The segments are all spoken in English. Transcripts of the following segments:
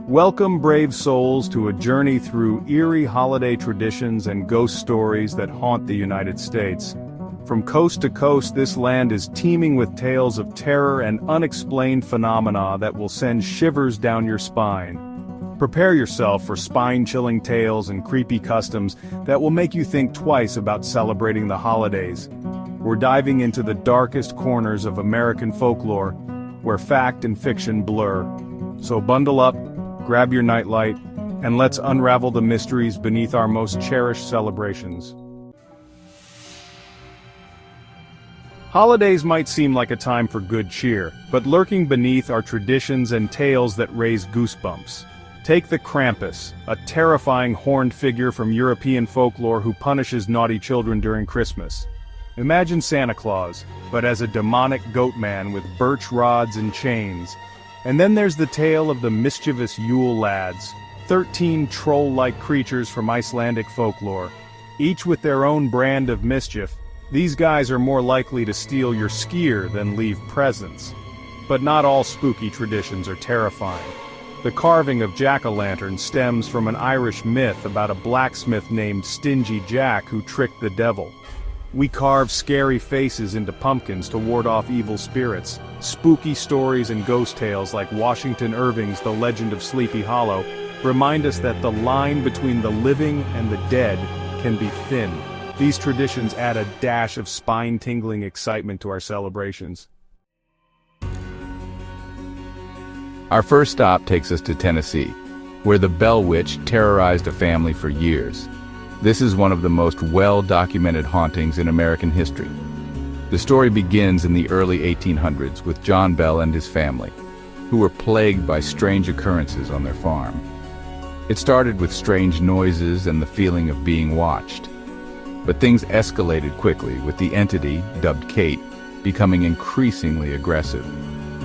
Welcome, brave souls, to a journey through eerie holiday traditions and ghost stories that haunt the United States. From coast to coast, this land is teeming with tales of terror and unexplained phenomena that will send shivers down your spine. Prepare yourself for spine-chilling tales and creepy customs that will make you think twice about celebrating the holidays. We're diving into the darkest corners of American folklore, where fact and fiction blur. So bundle up, grab your nightlight, and let's unravel the mysteries beneath our most cherished celebrations. Holidays might seem like a time for good cheer, but lurking beneath are traditions and tales that raise goosebumps. Take the Krampus, a terrifying horned figure from European folklore who punishes naughty children during Christmas. Imagine Santa Claus, but as a demonic goat man with birch rods and chains. And then there's the tale of the mischievous Yule Lads, 13 troll-like creatures from Icelandic folklore. Each with their own brand of mischief, these guys are more likely to steal your skier than leave presents. But not all spooky traditions are terrifying. The carving of jack-o'-lanterns stems from an Irish myth about a blacksmith named Stingy Jack who tricked the devil. We carve scary faces into pumpkins to ward off evil spirits. Spooky stories and ghost tales like Washington Irving's The Legend of Sleepy Hollow remind us that the line between the living and the dead can be thin. These traditions add a dash of spine-tingling excitement to our celebrations. Our first stop takes us to Tennessee, where the Bell Witch terrorized a family for years. This is one of the most well-documented hauntings in American history. The story begins in the early 1800s with John Bell and his family, who were plagued by strange occurrences on their farm. It started with strange noises and the feeling of being watched. But things escalated quickly, with the entity, dubbed Kate, becoming increasingly aggressive.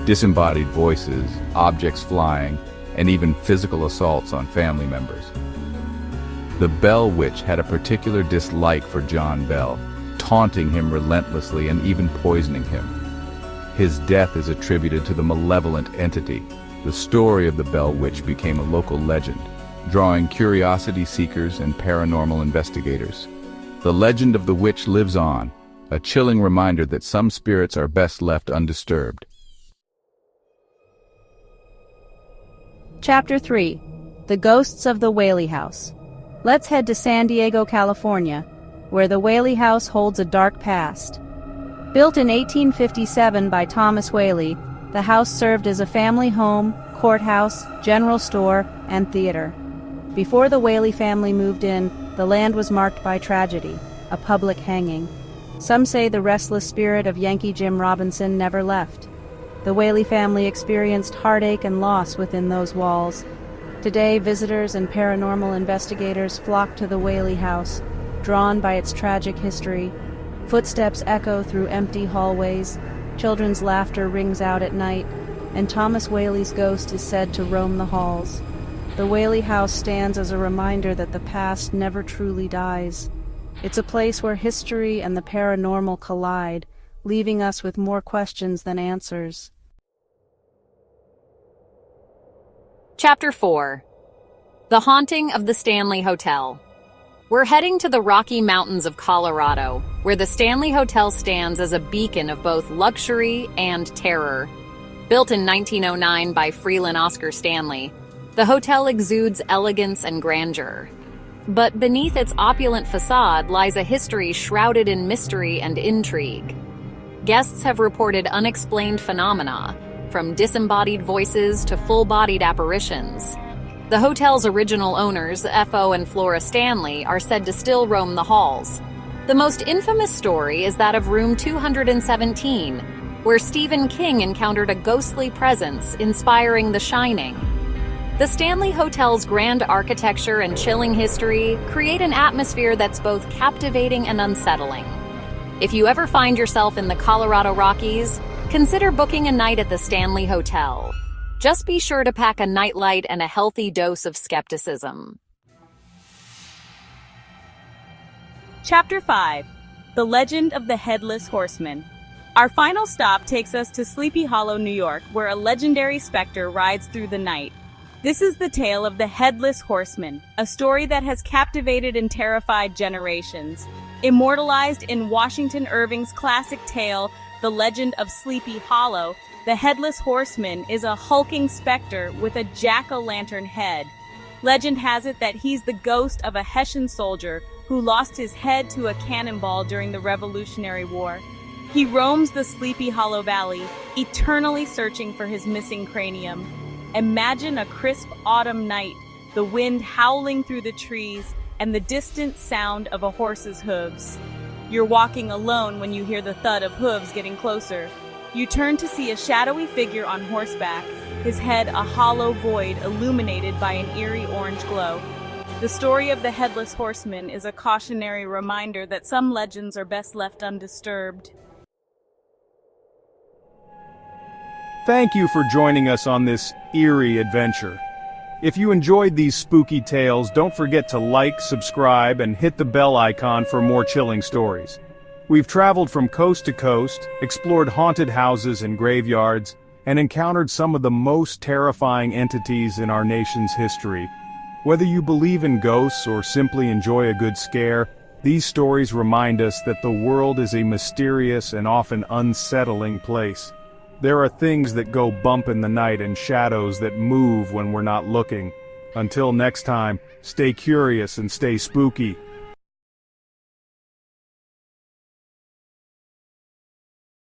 Disembodied voices, objects flying, and even physical assaults on family members. The Bell Witch had a particular dislike for John Bell, taunting him relentlessly and even poisoning him. His death is attributed to the malevolent entity. The story of the Bell Witch became a local legend, drawing curiosity seekers and paranormal investigators. The legend of the witch lives on, a chilling reminder that some spirits are best left undisturbed. Chapter 3. The Ghosts of the Whaley House. Let's head to San Diego, California, where the Whaley House holds a dark past. Built in 1857 by Thomas Whaley, the house served as a family home, courthouse, general store, and theater. Before the Whaley family moved in, the land was marked by tragedy, a public hanging. Some say the restless spirit of Yankee Jim Robinson never left. The Whaley family experienced heartache and loss within those walls. Today, visitors and paranormal investigators flock to the Whaley House, drawn by its tragic history. Footsteps echo through empty hallways, children's laughter rings out at night, and Thomas Whaley's ghost is said to roam the halls. The Whaley House stands as a reminder that the past never truly dies. It's a place where history and the paranormal collide, leaving us with more questions than answers. Chapter 4. The Haunting of the Stanley Hotel. We're heading to the Rocky Mountains of Colorado, where the Stanley Hotel stands as a beacon of both luxury and terror. Built in 1909 by Freeland Oscar Stanley, the hotel exudes elegance and grandeur. But beneath its opulent facade lies a history shrouded in mystery and intrigue. Guests have reported unexplained phenomena, from disembodied voices to full-bodied apparitions. The hotel's original owners, F.O. and Flora Stanley, are said to still roam the halls. The most infamous story is that of room 217, where Stephen King encountered a ghostly presence inspiring The Shining. The Stanley Hotel's grand architecture and chilling history create an atmosphere that's both captivating and unsettling. If you ever find yourself in the Colorado Rockies, consider booking a night at the Stanley Hotel. Just be sure to pack a nightlight and a healthy dose of skepticism. Chapter 5. The Legend of the Headless Horseman. Our final stop takes us to Sleepy Hollow, New York, where a legendary specter rides through the night. This is the tale of the Headless Horseman, a story that has captivated and terrified generations. Immortalized in Washington Irving's classic tale, The Legend of Sleepy Hollow, the Headless Horseman is a hulking specter with a jack-o'-lantern head. Legend has it that he's the ghost of a Hessian soldier who lost his head to a cannonball during the Revolutionary War. He roams the Sleepy Hollow Valley, eternally searching for his missing cranium. Imagine a crisp autumn night, the wind howling through the trees, and the distant sound of a horse's hooves. You're walking alone when you hear the thud of hooves getting closer. You turn to see a shadowy figure on horseback, his head a hollow void illuminated by an eerie orange glow. The story of the Headless Horseman is a cautionary reminder that some legends are best left undisturbed. Thank you for joining us on this eerie adventure. If you enjoyed these spooky tales, don't forget to like, subscribe, and hit the bell icon for more chilling stories. We've traveled from coast to coast, explored haunted houses and graveyards, and encountered some of the most terrifying entities in our nation's history. Whether you believe in ghosts or simply enjoy a good scare, these stories remind us that the world is a mysterious and often unsettling place. There are things that go bump in the night and shadows that move when we're not looking. Until next time, stay curious and stay spooky.